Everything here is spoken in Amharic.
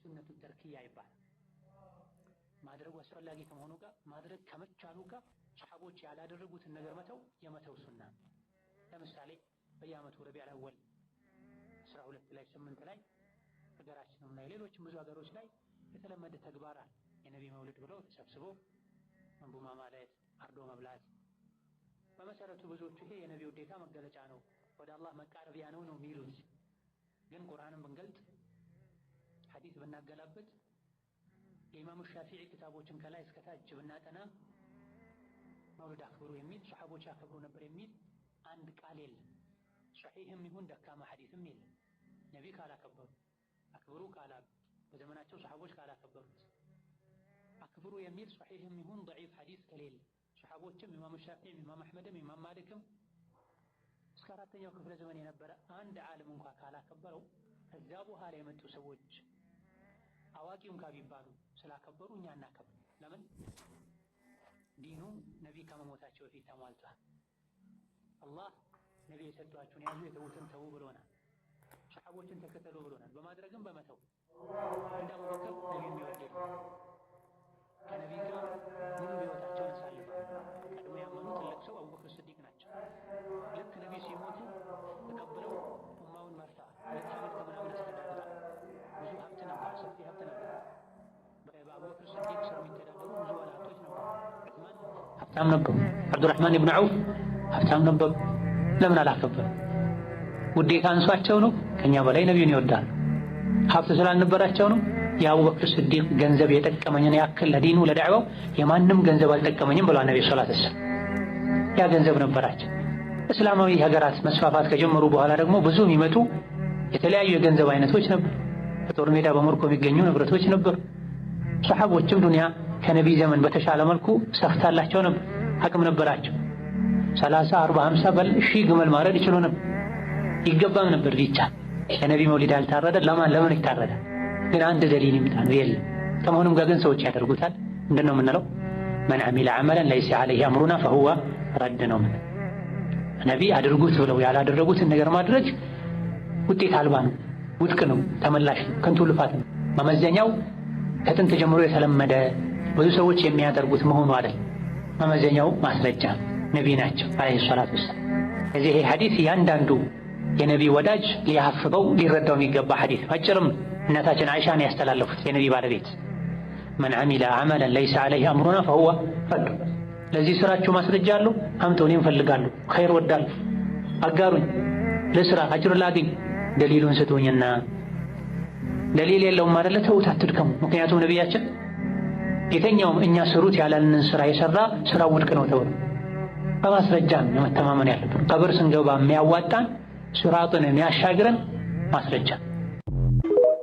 ሱነቱ ተርኪያ ይባላል። ማድረጉ አስፈላጊ ከመሆኑ ጋር ማድረግ ከመቻሉ ጋር ሰሐቦች ያላደረጉትን ነገር መተው የመተው ሱና። ለምሳሌ በየዓመቱ ረቢዑል አወል 12 ላይ 8 ላይ ሀገራችንም ላይ ሌሎችም ብዙ ሀገሮች ላይ የተለመደ ተግባር አለ። የነቢ መውሊድ ብለው ተሰብስቦ መንቡማ ማለት አርዶ መብላት። በመሰረቱ ብዙዎቹ ይሄ የነቢ ውዴታ መገለጫ ነው፣ ወደ አላህ መቃረቢያ ነው የሚሉት። ግን ቁርአንን ብንገልጥ ሐዲስ ብናገላብጥ የኢማሙ ሻፊዒ ክታቦችን ከላይ እስከ ታች ብናጠና መውሊድ አክብሩ የሚል ሰሐቦች ያከብሩ ነበር የሚል አንድ ቃል የለም። ሶሒህም ይሁን ደካማ ሐዲስም የለም። ነቢ ካላከበሩ አክብሩ ካላሉ በዘመናቸው ሰሐቦች ካላከበሩት አክብሩ የሚል ሶሒህም ይሁን ደዒፍ ሐዲስ ከሌለ ሰሐቦችም ኢማሙ ሻፊዒም ኢማም አሕመድም ኢማም ማሊክም እስከ 4ኛው ክፍለ ዘመን የነበረ አንድ ዓለም እንኳን ካላከበረው ከዛ በኋላ የመጡ ሰዎች አዋቂውን ካቢባሉ ስላከበሩ እኛ እናከብር። ለምን? ዲኑ ነቢ ከመሞታቸው በፊት ተሟልቷል። አላህ ነቢ የሰጧችሁን ያዙ የተዉትን ተዉ ብሎናል። ሰሐቦችን ተከተሉ ብሎናል። በማድረግም በመተው እንደ አቡበክር ነቢ የሚወደድ ከነቢ ጋር ሙሉ ሕይወታቸውን አሳልፈዋል። ቀድሞ ያመኑ ትልቅ ሰው አቡበክር ስዲቅ ናቸው። ልክ ነቢ ሲሞቱ ተቀብለው ኡማውን መርተዋል። 2 ዓመት ከምናምን አስተዳድረዋል። ብዙ ሀብት ነበር፣ ሰፊ ሀብት ነበር። በአቡበክር ስዲቅ ስር የሚተዳደሩ ብዙ ወላቶች ነበሩ። ዑስማን ሀብታም ነበሩ። አብዱራህማን ኢብኑ ዐውፍ ሀብታም ነበሩ። ለምን አላከበሩ? ውዴታ አንሷቸው ነው? ከኛ በላይ ነቢዩን ይወዳሉ። ሀብት ስላልነበራቸው ነው? የአቡበክር ስዲቅ ገንዘብ የጠቀመኝን ያክል ለዲኑ ለዳዕዋው የማንም ገንዘብ አልጠቀመኝም ብለዋል ነብዩ ሰለላሁ ዐለይሂ ወሰለም። ያ ገንዘብ ነበራቸው። እስላማዊ ሀገራት መስፋፋት ከጀመሩ በኋላ ደግሞ ብዙ የሚመጡ የተለያዩ የገንዘብ አይነቶች ነበሩ። በጦር ሜዳ በምርኮ የሚገኙ ንብረቶች ነበሩ። ሰሐቦችም ዱንያ ከነቢይ ዘመን በተሻለ መልኩ ሰፍታላቸው ነበር፣ አቅም ነበራቸው። 30፣ 40፣ 50 በል ሺህ ግመል ማረድ ይችሉ ነበር። ይገባም ነበር ቢቻል። የነቢይ መውሊድ ያልታረደ ለምን ይታረዳል? ግን አንድ ደሊል ይምጣ ነው የለም። ከመሆኑም ጋር ግን ሰዎች ያደርጉታል። ምንድን ነው የምንለው? መን ዐሚለ ዐመለን ለይሰ ዐለይሂ አምሩና ፈሁወ ረድ ነው። ነቢይ አድርጉት ብለው ያላደረጉትን ነገር ማድረግ ውጤት አልባ ነው፣ ውድቅ ነው፣ ተመላሽ ነው፣ ከንቱ ልፋት ነው። መመዘኛው ከጥንት ጀምሮ የተለመደ ብዙ ሰዎች የሚያደርጉት መሆኑ አይደል። መመዘኛው ማስረጃ ነቢይ ናቸው ዐለይሂ ሰላቱ ወሰላም። ስለዚህ ይሄ ሐዲስ እያንዳንዱ የነቢይ ወዳጅ ሊያፍበው ሊረዳው የሚገባ ሐዲስ። አጭርም እናታችን አይሻን ያስተላለፉት የነቢይ ባለቤት መን ዐሚለ ዐመለን ለይሰ ዐለይሂ አምሩና ፈሁወ ረድ። ለዚህ ስራችሁ ማስረጃ አለው? አምጡ፣ እኔም እፈልጋለሁ፣ ኸይር ወዳለሁ፣ አጋሩኝ፣ ለስራ አጅር ላግኝ፣ ደሊሉን ስጡኝና ደሊል የለውም አይደለ? ተውት፣ አትድከሙ። ምክንያቱም ነቢያችን የተኛውም እኛ ስሩት ያለንን ስራ የሰራ ስራው ውድቅ ነው ተብሎ በማስረጃ ነው መተማመን ያለብን። ቀብር ስንገባ የሚያዋጣን ሲራጥን የሚያሻግረን ማስረጃ